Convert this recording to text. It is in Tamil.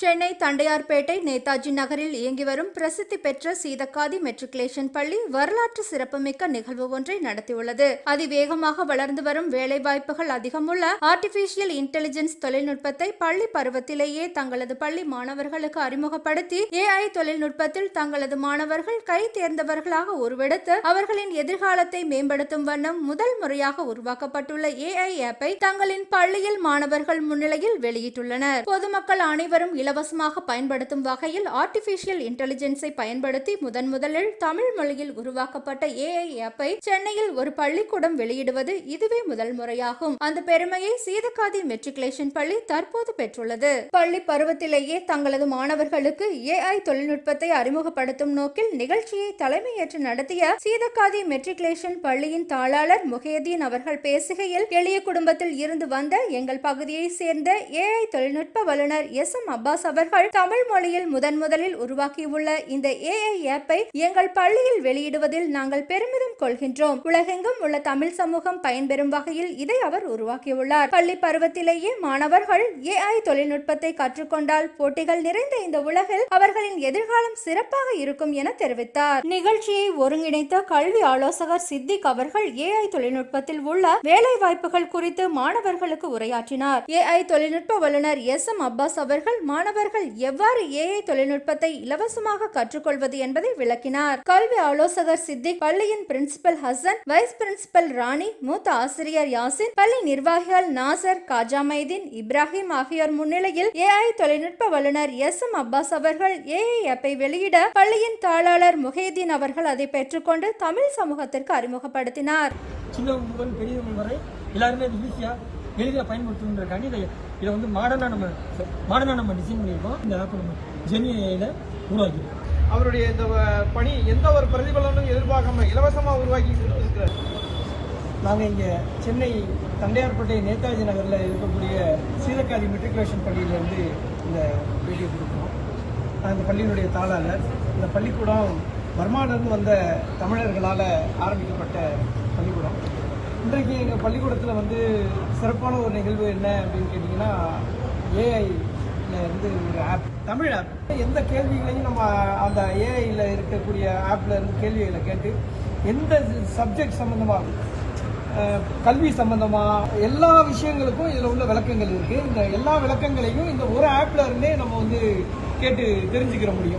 சென்னை தண்டையார்பேட்டை நேதாஜி நகரில் இயங்கி வரும் பிரசித்தி பெற்ற சீதக்காதி மெட்ரிகுலேஷன் பள்ளி வரலாற்று சிறப்புமிக்க நிகழ்வு ஒன்றை நடத்தியுள்ளது. அதிவேகமாக வளர்ந்து வரும் வேலைவாய்ப்புகள் அதிகமுள்ள ஆர்டிபிஷியல் இன்டெலிஜென்ஸ் தொழில்நுட்பத்தை பள்ளி பருவத்திலேயே தங்களது பள்ளி மாணவர்களுக்கு அறிமுகப்படுத்தி AI தொழில்நுட்பத்தில் தங்களது மாணவர்கள் கை தேர்ந்தவர்களாக உருவெடுத்து அவர்களின் எதிர்காலத்தை மேம்படுத்தும் வண்ணம் முதல் முறையாக உருவாக்கப்பட்டுள்ள AI ஆப்பை தங்களின் பள்ளியில் மாணவர்கள் முன்னிலையில் வெளியிட்டுள்ளனர். பொதுமக்கள் அனைவரும் இலவசமாக பயன்படுத்தும் வகையில் ஆர்டிபிஷியல் இன்டெலிஜென்ஸை பயன்படுத்தி முதலில் தமிழ் மொழியில் உருவாக்கப்பட்ட AI ஆப்பை சென்னையில் ஒரு பள்ளிக்கூடம் வெளியிடுவது இதுவே முதல் முறையாகும். அந்த பெருமையை சீதக்காதி மெட்ரிகுலேஷன் பள்ளி தற்போது பெற்றுள்ளது. பள்ளி பருவத்திலேயே தங்களது மாணவர்களுக்கு AI தொழில்நுட்பத்தை அறிமுகப்படுத்தும் நோக்கில் நிகழ்ச்சியை தலைமையேற்று நடத்திய சீதக்காதி மெட்ரிகுலேஷன் பள்ளியின் தாளாளர் முஹைதீன் அவர்கள் பேசுகையில், எளிய குடும்பத்தில் இருந்து வந்த எங்கள் பகுதியை சேர்ந்த AI தொழில்நுட்ப வல்லுநர் SM அப்பாஸ் அவர்கள் தமிழ் மொழியில் முதலில் உருவாக்கியுள்ள இந்த AI ஆப்பை எங்கள் பள்ளியில் வெளியிடுவதில் நாங்கள் பெருமிதம் கொள்கின்றோம். உலகெங்கும் உள்ள தமிழ் சமூகம் பயன்பெறும் வகையில் இதை அவர் உருவாக்கியுள்ளார். பள்ளி பருவத்திலேயே மாணவர்கள் AI தொழில்நுட்பத்தை கற்றுக்கொண்டால் போட்டிகள் நிறைந்த இந்த உலகில் அவர்களின் எதிர்காலம் சிறப்பாக இருக்கும் என தெரிவித்தார். நிகழ்ச்சியை ஒருங்கிணைத்த கல்வி ஆலோசகர் சித்திக் அவர்கள் AI தொழில்நுட்பத்தில் உள்ள வேலை வாய்ப்புகள் குறித்து மாணவர்களுக்கு உரையாற்றினார். AI தொழில்நுட்ப வல்லுநர் SM அப்பாஸ் அவர்கள் மாணவர்கள் எவ்வாறு AI தொழில்நுட்பத்தை இலவசமாக கற்றுக்கொள்வது என்பதை விளக்கினார். கல்வி ஆலோசகர் சித்திக், பள்ளியின் பிரின்சிபல் ஹசன், வைஸ் பிரின்சிபல் ராணி, மூத்த ஆசிரியர் யாசின், பள்ளி நிர்வாகிகள் நாசர், காஜாமைதீன், இப்ராஹிம் ஆகியோர் முன்னிலையில் AI தொழில்நுட்ப வல்லுநர் SM அப்பாஸ் அவர்கள் AI ஆப்பை வெளியிட பள்ளியின் தாளாளர் முஹைதீன் அவர்கள் அதை பெற்றுக்கொண்டு தமிழ் சமூகத்திற்கு அறிமுகப்படுத்தினார். சின்னவங்க பெரியவங்க வரை எல்லாருமே எளிதாக பயன்படுத்தணுன்றக்காண்டி இதை வந்து மாடர்னாக நம்ம டிசைன் பண்ணியிருக்கோம். இந்த ஆப் நம்ம ஜெனியில் உருவாக்கியிருக்கோம். அவருடைய இந்த பணி எந்த ஒரு பிரதிபலனும் எதிர்பார்க்காம இலவசமாக உருவாக்கி இருக்கிறார். நாங்கள் இங்கே சென்னை தண்டையார்பேட்டை நேதாஜி நகரில் இருக்கக்கூடிய சீதக்காதி மெட்ரிகுலேஷன் பள்ளியிலேருந்து இந்த வீடியோ கொடுக்குறோம். நான் இந்த பள்ளியினுடைய தாளாளர். இந்த பள்ளிக்கூடம் பர்மாவிலிருந்து வந்த தமிழர்களால் ஆரம்பிக்கப்பட்ட பள்ளிக்கூடம். இன்றைக்கு எங்கள் பள்ளிக்கூடத்தில் வந்து சிறப்பான ஒரு நிகழ்வு என்ன அப்படின்னு கேட்டிங்கன்னா, ஏஐயில் இருந்து ஒரு ஆப், தமிழ் ஆப். எந்த கேள்விகளையும் நம்ம அந்த ஏஐயில் இருக்கக்கூடிய ஆப்பில் இருந்து கேள்விகளை கேட்டு எந்த சப்ஜெக்ட் சம்மந்தமாக, கல்வி சம்மந்தமாக எல்லா விஷயங்களுக்கும் இதில் உள்ள விளக்கங்கள் இருக்குது. இந்த எல்லா விளக்கங்களையும் இந்த ஒரு ஆப்பில் இருந்தே நம்ம வந்து கேட்டு தெரிஞ்சுக்கிற முடியும்.